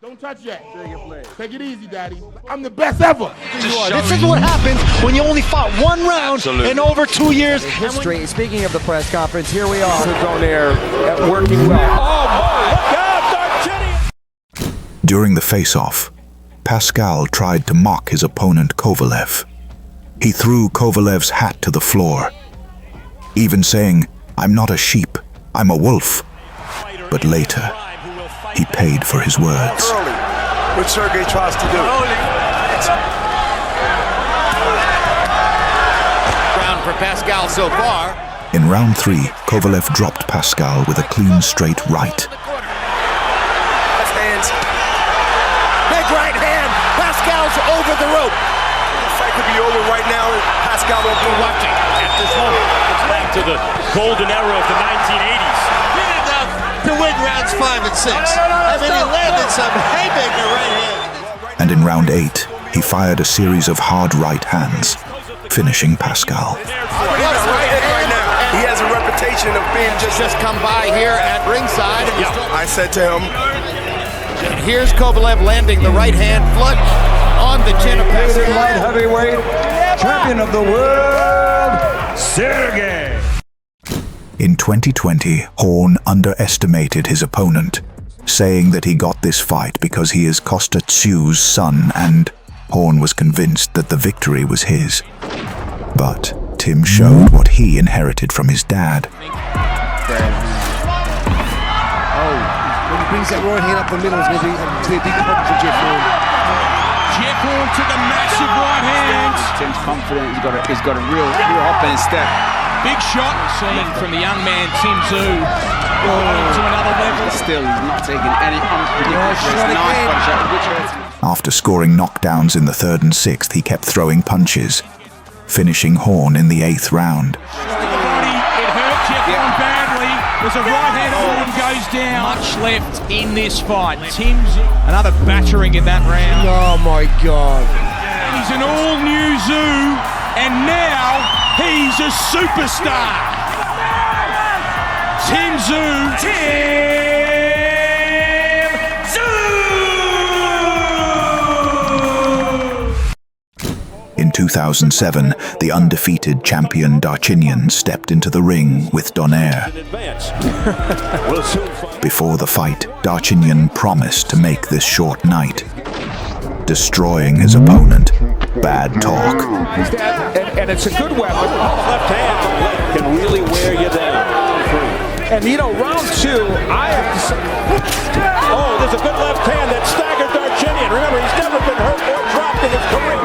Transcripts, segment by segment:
Don't touch yet. Take it easy, Daddy. I'm the best ever. This is what happens when you only fought one round in over 2 years. History. Speaking of the press conference, here we are. Donaire working well. Oh, look out, Darchinyan! During the face-off, Pascal tried to mock his opponent Kovalev. He threw Kovalev's hat to the floor, even saying, "I'm not a sheep, I'm a wolf." But later, he paid for his words. Early, which Sergey tries to do. Round for Pascal so far. In round 3, Kovalev dropped Pascal with a clean straight right. Left hands. Big right hand. Pascal's over the rope. The fight could be over right now. Pascal will be watching at this moment. It's back to the golden era of the 1980s. Good enough to win rounds 5 and 6. I mean, he landed some haymaker right here. And in round 8, he fired a series of hard right hands, finishing Pascal. right now. He has a reputation of being Just come by here at ringside. I said to him, Here's Kovalev landing the right hand flush on the chin of Pascal. Light heavyweight champion of the world, Sergey. In 2020, Horn underestimated his opponent, saying that he got this fight because he is Costa Tszyu's son, and Horn was convinced that the victory was his. But Tim showed what he inherited from his dad. When he brings that right hand up the middle, it's going to be a big problem for Jeff Horn. Jeff Horn took a massive right hand. Tim's confident. He's got a real hop in his step. Big shot seen from the young man Tszyu to another level. Still, he's not taking any unpredictable. After scoring knockdowns in the 3rd and 6th, he kept throwing punches, finishing Horn in the 8th round. It hurt Jeff Horn badly. There's a right hand Horn goes down. Much left in this fight. Tim's another battering in that round. Oh my God. He's an all-new Tszyu, and now he's a superstar. Tszyu. In 2007, the undefeated champion Darchinyan stepped into the ring with Donaire. Before the fight, Darchinyan promised to make this short night, destroying his opponent. Bad talk. And it's a good weapon. Left hand can really wear you down. And you know, round 2, I have to say, oh, there's a good left hand that staggered Darchinyan. Remember, he's never been hurt or dropped in his career.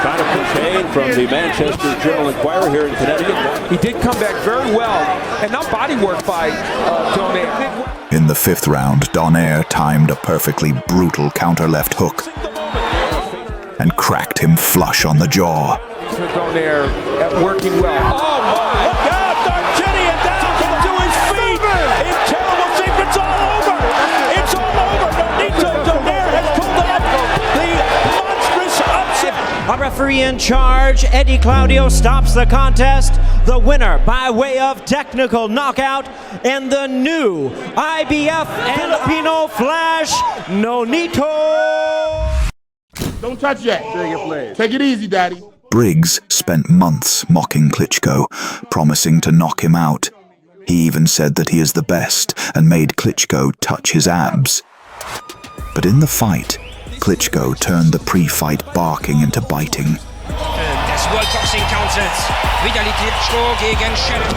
Trying to push Hayne from the Manchester Journal-Enquirer here in Connecticut. He did come back very well, and now body work by Donaire. In the 5th round, Donaire timed a perfectly brutal counter-left hook and cracked him flush on the jaw. Donaire working well. Oh, my, look out! Darchinyan down to his feet! It's terrible shape, it's all over! It's all over! Donaire has pulled out the monstrous upset! A referee in charge, Eddie Claudio, stops the contest. The winner by way of technical knockout and the new IBF Filipino Flash, Nonito. Don't touch yet. Take it easy, Daddy. Briggs spent months mocking Klitschko, promising to knock him out. He even said that he is the best and made Klitschko touch his abs. But in the fight, Klitschko turned the pre-fight barking into biting. Das World Boxing Councils. Vitali Klitschko gegen Schleibs.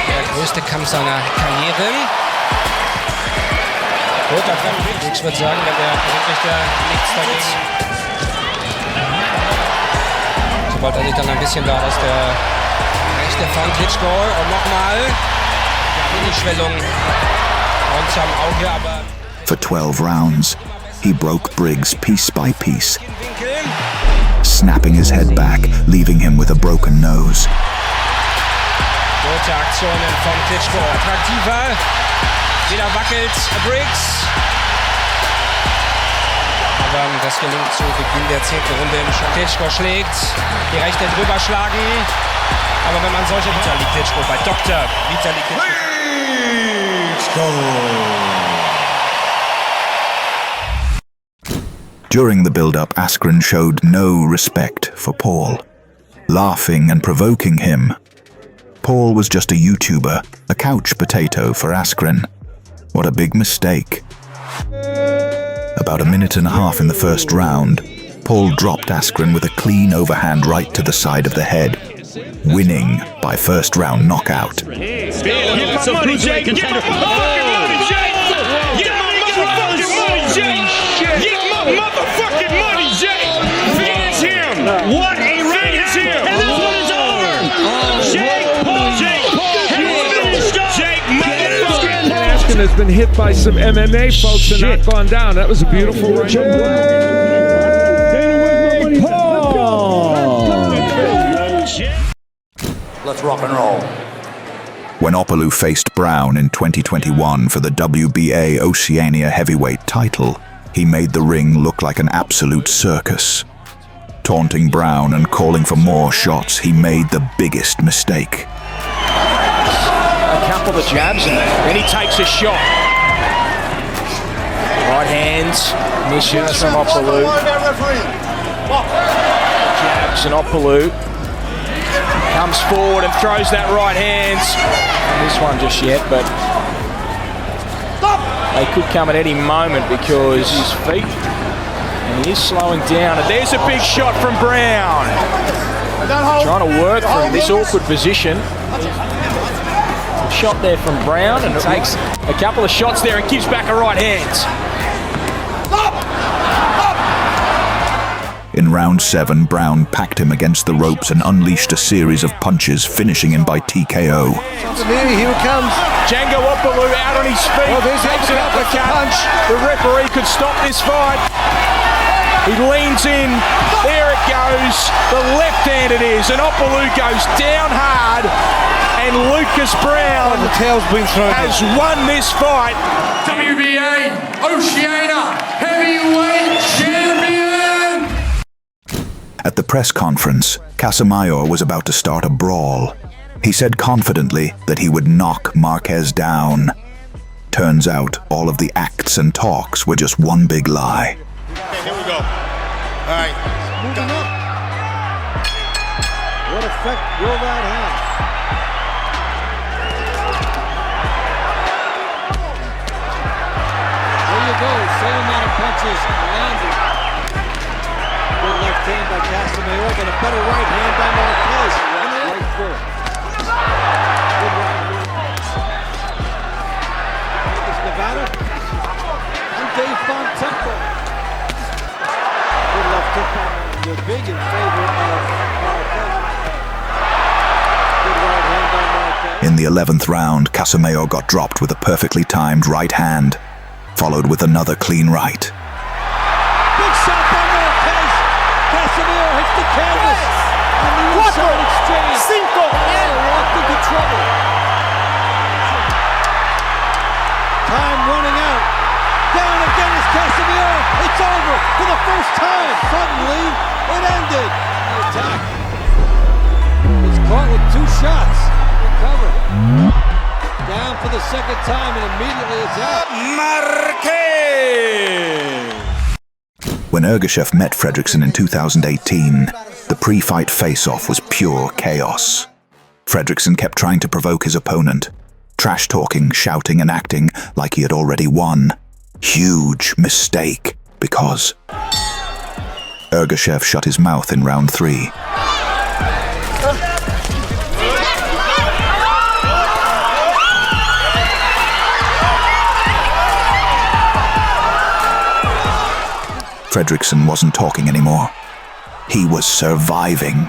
Der größte Kampf seiner Karriere. Roter Kampf, ich würde sagen, der Richter nichts dagegen. Sobald er sich dann ein bisschen da aus der rechte von Klitschko und nochmal die Schwellung unterm Auge, aber... For 12 rounds, he broke Briggs piece by piece, snapping his head back, leaving him with a broken nose. Gute Aktionen von Klitschko, attraktiver. Wieder wackelt Briggs. Aber das gelingt zu Beginn der 10. Runde im Schlag. Klitschko schlägt, die rechte drüber schlagen. Aber wenn man solche Vitali Klitschko bei Dr. Vitali Klitschko. During the build-up, Askren showed no respect for Paul, laughing and provoking him. Paul was just a YouTuber, a couch potato for Askren. What a big mistake. About a minute and a half in the first round, Paul dropped Askren with a clean overhand right to the side of the head, winning by first round knockout. Get my money, Jake! Get my motherfucking money, Jake! Get my motherfucking money, Jake! Get my motherfucking money, Jake! Finish him! What a run is him! And this one is over! Jake Paul! Jake Paul! Jake motherfucking Paul! Askren has been hit by some MMA folks and not gone down. That was a beautiful run. Let's rock and roll. When Opelu faced Browne in 2021 for the WBA Oceania heavyweight title, he made the ring look like an absolute circus. Taunting Browne and calling for more shots, he made the biggest mistake. A couple of jabs and then he takes a shot. Right hands, missions from Opelu. Jabs and Opelu comes forward and throws that right hand. This one just yet, but they could come at any moment because his feet, and he is slowing down. And there's a big shot from Browne. Trying to work from this awkward position. A shot there from Browne, and it takes a couple of shots there and gives back a right hand. In round 7, Browne packed him against the ropes and unleashed a series of punches, finishing him by TKO. Here it comes. Django Opelu out on his feet. Oh, there's takes an uppercut. Punch. The referee could stop this fight. He leans in. There it goes. The left hand it is. And Opelu goes down hard. And Lucas Browne the tail's been thrown has won this fight. WBA Oceania Heavyweight Champion! At the press conference, Casamayor was about to start a brawl. He said confidently that he would knock Marquez down. Turns out, all of the acts and talks were just one big lie. Okay, here we go. All right. Moving up. What effect will that have? There you go. Same amount of punches landed. Good left hand by Casamayor, but a better right hand by Marquez. Right foot. Good right hand. Is Nevada? And Dave Fontempo. Good left hook by they're big in favor of Marquez. Good right hand by Marquez. In the 11th round, Casamayor got dropped with a perfectly timed right hand, followed with another clean right. Big shot by Marquez. Casamayor hits the canvas. And the inside exchange. Cinco. Walked into trouble. Time running out. Down again is Casamayor. It's over for the first time. Suddenly, it ended. The attack. He's caught with 2 shots. Recover. Down for the second time, and immediately it's out. Marquez! When Ergashev met Fredrickson in 2018, the pre-fight face-off was pure chaos. Fredrickson kept trying to provoke his opponent, trash-talking, shouting and acting like he had already won. Huge mistake, because Ergashev shut his mouth in round 3. Fredrickson wasn't talking anymore. He was surviving.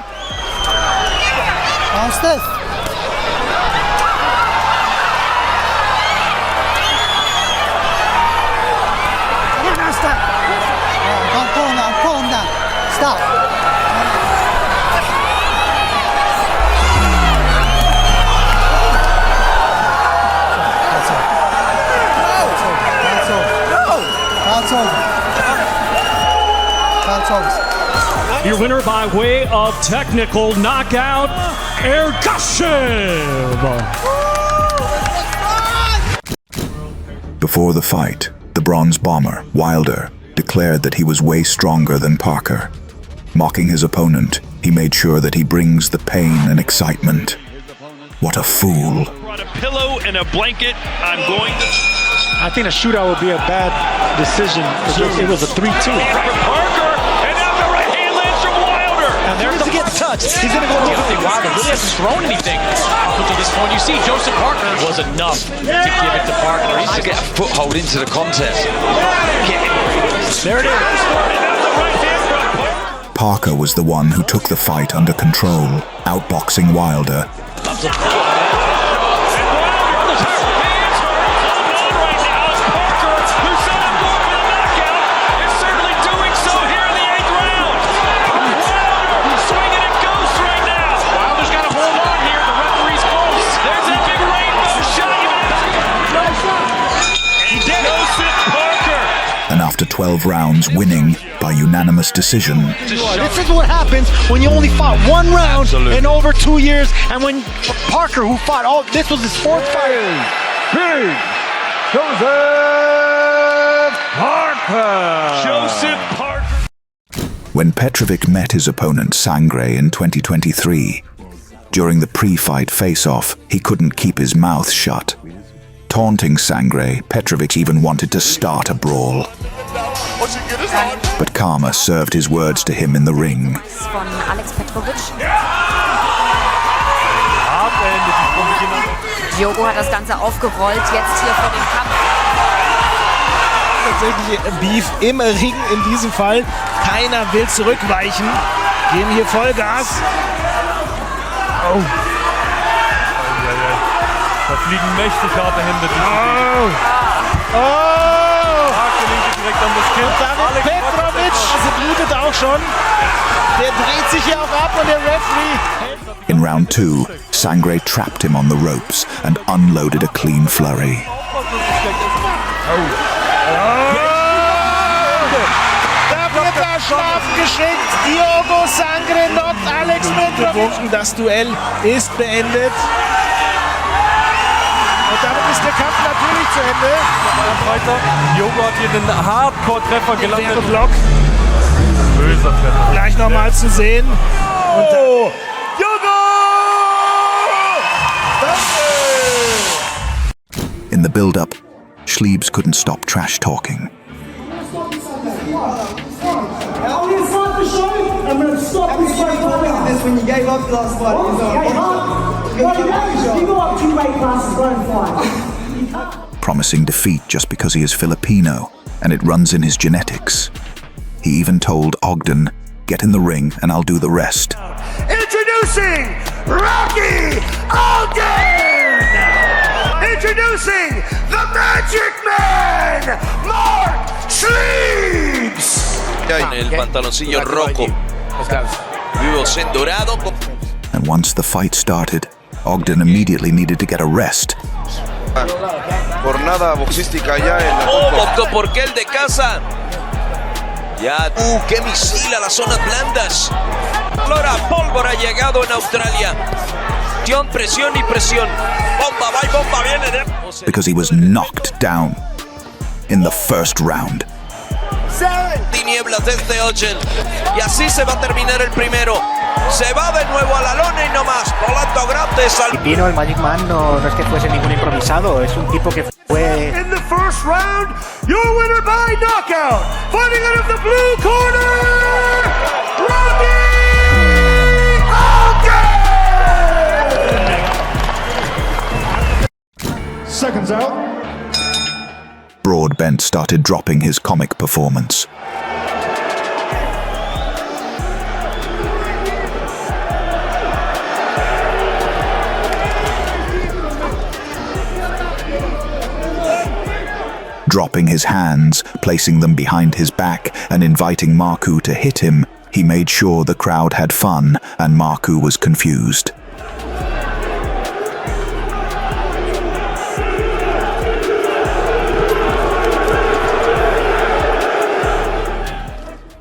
Your winner by way of technical knockout, Ergashev. Before the fight, the bronze bomber, Wilder, declared that he was way stronger than Parker. Mocking his opponent, he made sure that he brings the pain and excitement. What a fool. Brought a pillow and a blanket. I'm going to... I think a shootout would be a bad decision. It was a 3-2. Parker, and now the right hand lands from Wilder. And there's the get touched. He's going to go over. Wilder really hasn't thrown anything up until this point. You see, Joseph Parker was enough to give it to Parker. He's to get a foothold into the contest. There it is. Parker was the one who took the fight under control, outboxing Wilder. And after 12 rounds, winning by unanimous decision. This is what happens when you only fought one round in over 2 years, and when Parker, who fought this was his fourth fight. Joseph Parker. When Petrovic met his opponent Sangre in 2023, during the pre-fight face-off, he couldn't keep his mouth shut. Taunting Sangre, Petrovic even wanted to start a brawl. But karma served his words to him in the ring. Von Alex Petrovic. Diogo hat das Ganze aufgerollt, jetzt hier vor dem Kampf. Tatsächlich Beef im Ring in diesem Fall. Keiner will zurückweichen. Geben hier Vollgas. Oh. Da fliegen mächtig harte Hände durch die Hakelinke direkt an das Kinn. Petrovic, sie blutet auch schon. Der dreht sich hier auch ab und der Referee. In round 2, Sangre trapped him on the ropes and unloaded a clean flurry. Da wird er schlafen geschickt. Diogo Sangre knockt Alex Petrovic. Das Duell ist beendet. Und damit ist der Kampf natürlich zu Ende. Diogo hat hier den Hardcore-Treffer gelandet. Block. Böser Treffer. Gleich nochmal zu sehen. Oh! Diogo! In the build-up, Schleibs couldn't stop trash-talking. When you gave up the last fight, promising defeat just because he is Filipino, and it runs in his genetics. He even told Ogden, "Get in the ring and I'll do the rest." Introducing Rocky Ogden! Introducing the Magic Man, Schleibs! En el pantaloncillo rojo. Vivos en dorado. And once the fight started, Ogden immediately needed to get a rest. Jornada boxística ya en la Optó por el de casa. Ya, qué misil a las zonas blandas. Flora pólvora llegado en Australia. Presión y presión. Bomba va y bomba viene. Because he was knocked down in the first round. Tinieblas desde Ogden. Y así se va a terminar el primero. Se va de nuevo a la lona y no más. Volando grande. Pino, el Magic Man, no es que fuese ningún improvisado. Es un tipo que fue... In the first round, your winner by knockout. Fighting out of the blue corner, Rocky Ogden! Seconds out. Broadbent started dropping his comic performance. Dropping his hands, placing them behind his back, and inviting Marku to hit him, he made sure the crowd had fun and Marku was confused.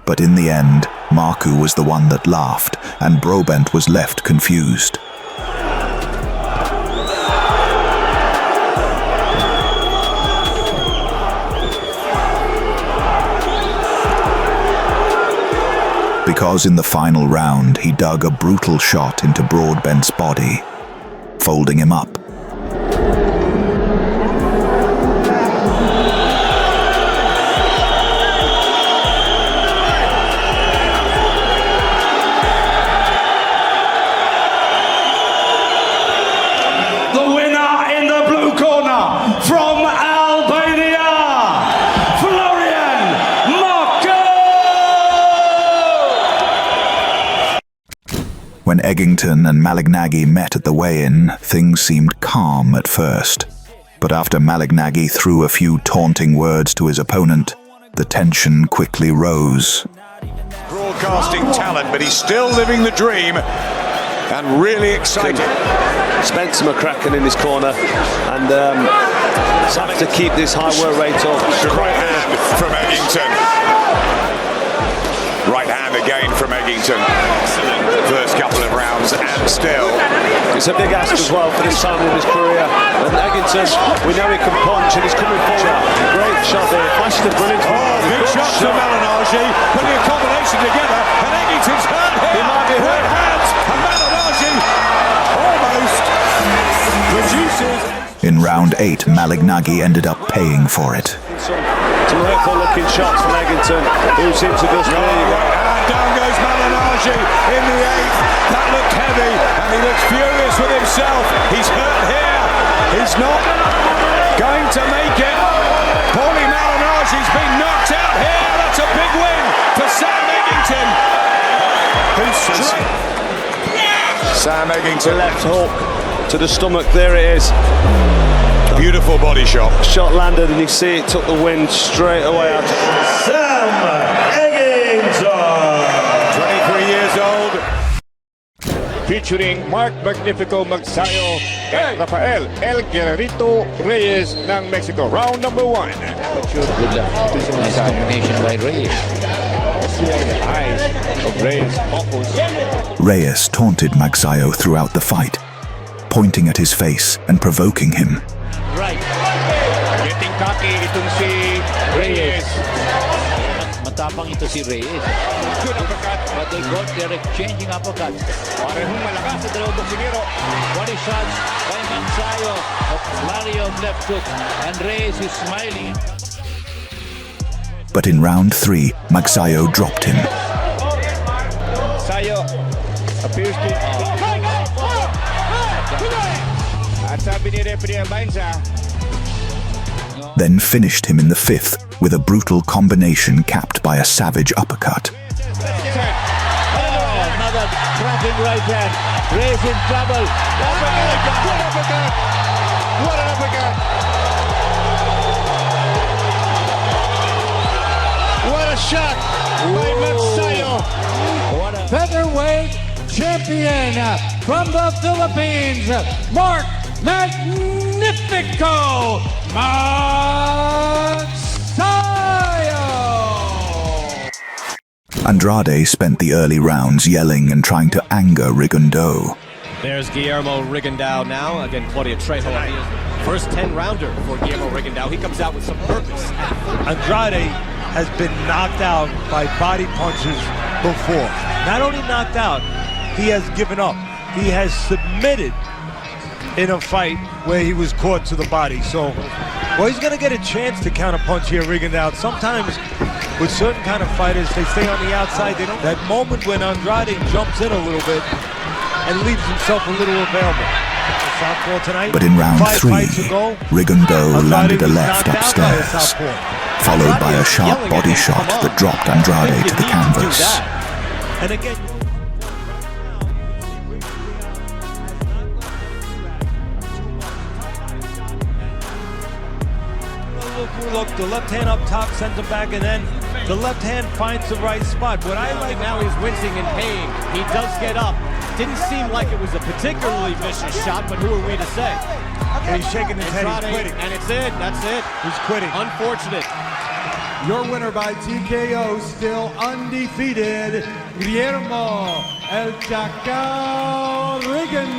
But in the end, Marku was the one that laughed, and Broadbent was left confused. Because in the final round he dug a brutal shot into Broadbent's body, folding him up. The winner in the blue corner from Albania, When Eggington and Malignaggi met at the weigh-in, things seemed calm at first. But after Malignaggi threw a few taunting words to his opponent, the tension quickly rose. Broadcasting talent, but he's still living the dream and really excited. Spencer McCracken in his corner, and have to keep this high work rate up. Right hand from Eggington. Right hand again from Eggington. First couple of rounds, and still. It's a big ask as well for this time in his career. And Eggington, we know he can punch, and he's coming forward. Great shot there, flashed a brilliant. Oh, big shot from Malignaggi, putting a combination together, and Eggington's hurt here. He might be hurt. Right hands, and Malignaggi almost reduces. In round 8, Malignaggi ended up paying for it. Some hurtful looking shots from Eggington, who seems to just leave. Down goes Malignaggi in the 8th. That looked heavy, and he looks furious with himself. He's hurt here. He's not going to make it. Paulie Malignaggi's been knocked out here. That's a big win for Sam Eggington. Sam Eggington, left hook to the stomach. There it is. Beautiful body shot. Shot landed, and you see it took the wind straight away out. Sam Eggington, 23 years old. Featuring Mark Magnifico Magsayo and Rafael El Guerrito Reyes ng Mexico. Round number 1. Good luck. Nice combination by Reyes. Eyes of Reyes focus. Reyes taunted Magsayo throughout the fight, pointing at his face and provoking him. Right. Getting cocky itong si Reyes. Matapang ito si Reyes. Good uppercut. But they got their exchanging uppercuts. Parehong malakas sa dalawang boksingero. Body shots by Magsayo. A flurry of left hook. And Reyes is smiling. But in round 3, Magsayo dropped him. Magsayo appears to... At sabi ni referee Bainza, Then finished him in the 5th with a brutal combination capped by a savage uppercut. Another cracking right hand. Reyes in trouble. Good uppercut! What an uppercut! What a shot by Magsayo! Featherweight champion from the Philippines, Mark Magnifico Magsayo! Andrade spent the early rounds yelling and trying to anger Rigondeaux. There's Guillermo Rigondeaux now. Again, Claudia Trejo. First 10-rounder for Guillermo Rigondeaux. He comes out with some purpose. Andrade has been knocked out by body punches before. Not only knocked out, he has given up. He has submitted in a fight where he was caught to the body. So, well, he's going to get a chance to counterpunch here, Rigondeaux. Sometimes with certain kind of fighters, they stay on the outside. They don't. That moment when Andrade jumps in a little bit and leaves himself a little available. Southpaw tonight. But in round 3, Rigondeaux landed a left upstairs, followed by a sharp body shot that dropped Andrade to the canvas. And again, look, the left hand up top sends him back, and then the left hand finds the right spot. What I like now, he's wincing in pain. He does get up. Didn't seem like it was a particularly vicious shot, but who are we to say? He's shaking his head, he's quitting. And it's it, that's it. He's quitting. Unfortunate. Your winner by TKO, still undefeated, Guillermo El Chacal Rigondeaux.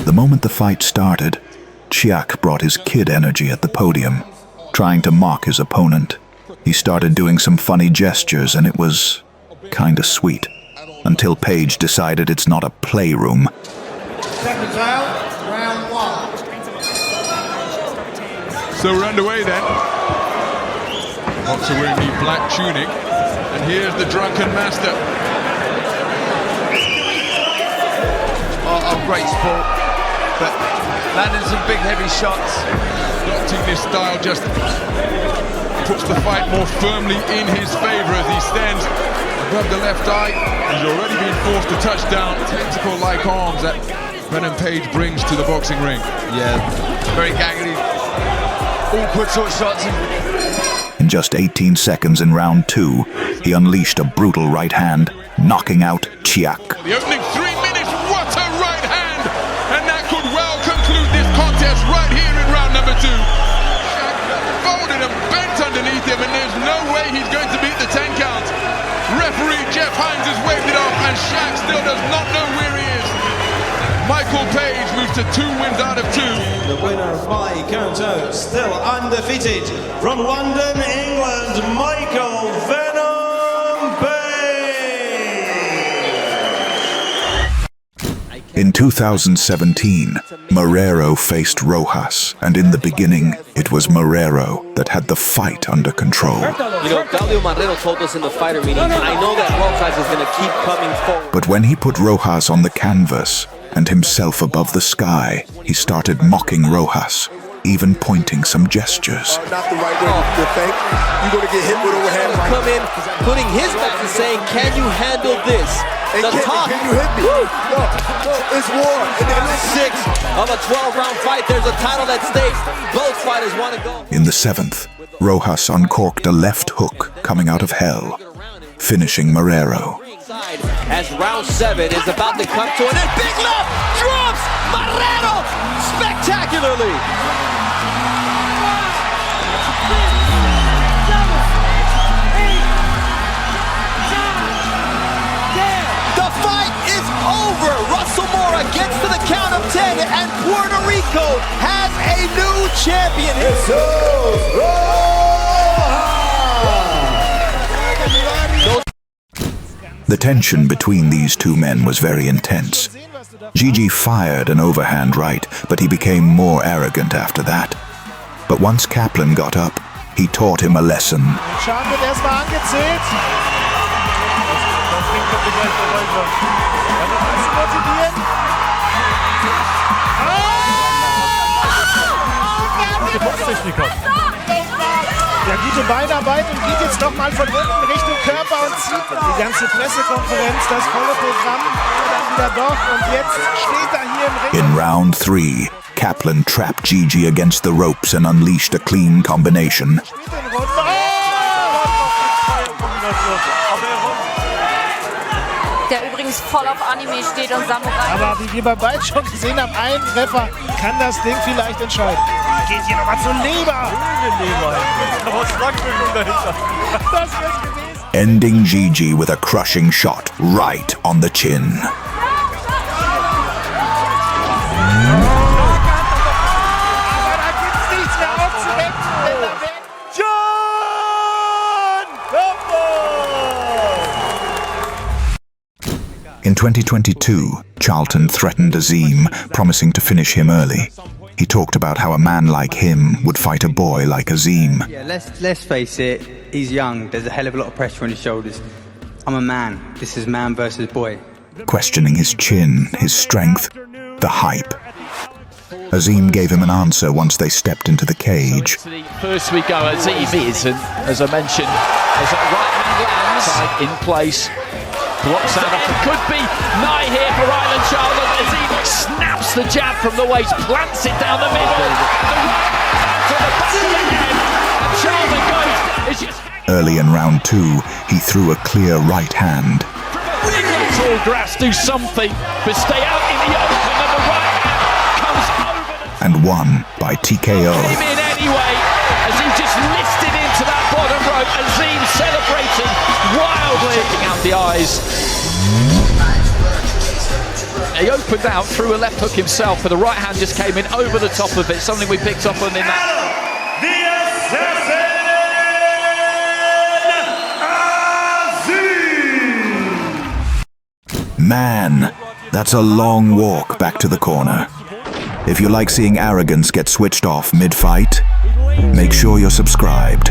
The moment the fight started, Ciach brought his kid energy at the podium, trying to mock his opponent. He started doing some funny gestures and it was kinda sweet, until Page decided it's not a playroom. Second round, round one. So we're underway then. Boxer wearing the black tunic, and here's the drunken master. Oh, great sport, but landing some big heavy shots. Adopting this style just puts the fight more firmly in his favor as he stands above the left eye. He's already been forced to touch down tentacle-like arms that Brennan Page brings to the boxing ring. Yeah, very gangly. Awkward sort of shots. In just 18 seconds in round 2, he unleashed a brutal right hand, knocking out Ciach. The opening 3 minutes, what a right hand! And that could well conclude this contest right here in round number 2. Folded and bent underneath him, and there's no way he's going to beat the 10 count. Referee Jeff Hines has waved it off, and Ciach still does not know where he is. Michael Page moves to 2 wins out of 2. The winner by KO, still undefeated, from London, England, Michael Venom Page. In 2017, Marrero faced Rojas, and in the beginning, it was Marrero that had the fight under control. You know, Marrero told us in the fighter meeting, I know that Rojas is going to keep coming forward. But when he put Rojas on the canvas, and himself above the sky, he started mocking Rojas, even pointing some gestures. Not the right way to think. You're going to get hit with overhand right. Come in, putting his back and saying, can you handle this? Can you hit me? No, it's war. And 6 of a 12-round fight, there's a title at stake. Both fighters want to go. In the 7th, Rojas uncorked a left hook coming out of hell, finishing Marrero. As round 7 is about to come to an end. Big left drops Marrero spectacularly. The fight is over. Russell Mora gets to the count of 10, and Puerto Rico has a new champion. The tension between these two men was very intense. Gigi fired an overhand right, but he became more arrogant after that. But once Kaplan got up, he taught him a lesson. Schaden wird erstmal angezählt. Das Ding kommt gleich vorbei. Damit kannst du motivieren. Die Boxtechniker. Ja, gute Beinarbeit und geht jetzt nochmal von unten Richtung Körper und zieht die ganze Pressekonferenz, das volle Programm, dann wieder doch und jetzt steht er hier im Ring. In round 3, Kaplan trapped Gigi against the ropes and unleashed a clean combination. Der übrigens voll auf Anime steht und Samurai. Aber wie wir bei beiden schon gesehen haben, ein Treffer kann das Ding vielleicht entscheiden. Geht hier nochmal zur Leber. Das wär's gewesen. Ending Gigi with a crushing shot right on the chin. In 2022, Charlton threatened Azim, promising to finish him early. He talked about how a man like him would fight a boy like Azim. Yeah, let's face it, he's young, there's a hell of a lot of pressure on his shoulders. I'm a man, this is man versus boy. Questioning his chin, his strength, the hype. Azim gave him an answer once they stepped into the cage. First we go, Azim is, and as I mentioned, as that right hand lands in place. Blocks that up. It could be nigh here for Island Charlotte as he snaps the jab from the waist, plants it down the middle. The right to the back of the head, and Charlotte goes. Early in round 2, he threw a clear right hand. Tall grass, do something, but stay out in the open, and the right hand comes over and won by TKO. Came in anyway. rope. Azim celebrating wildly. Checking out the eyes. He opened out through a left hook himself, but the right hand just came in over the top of it. Something we picked up on in that. Man, that's a long walk back to the corner. If you like seeing arrogance get switched off mid-fight, make sure you're subscribed.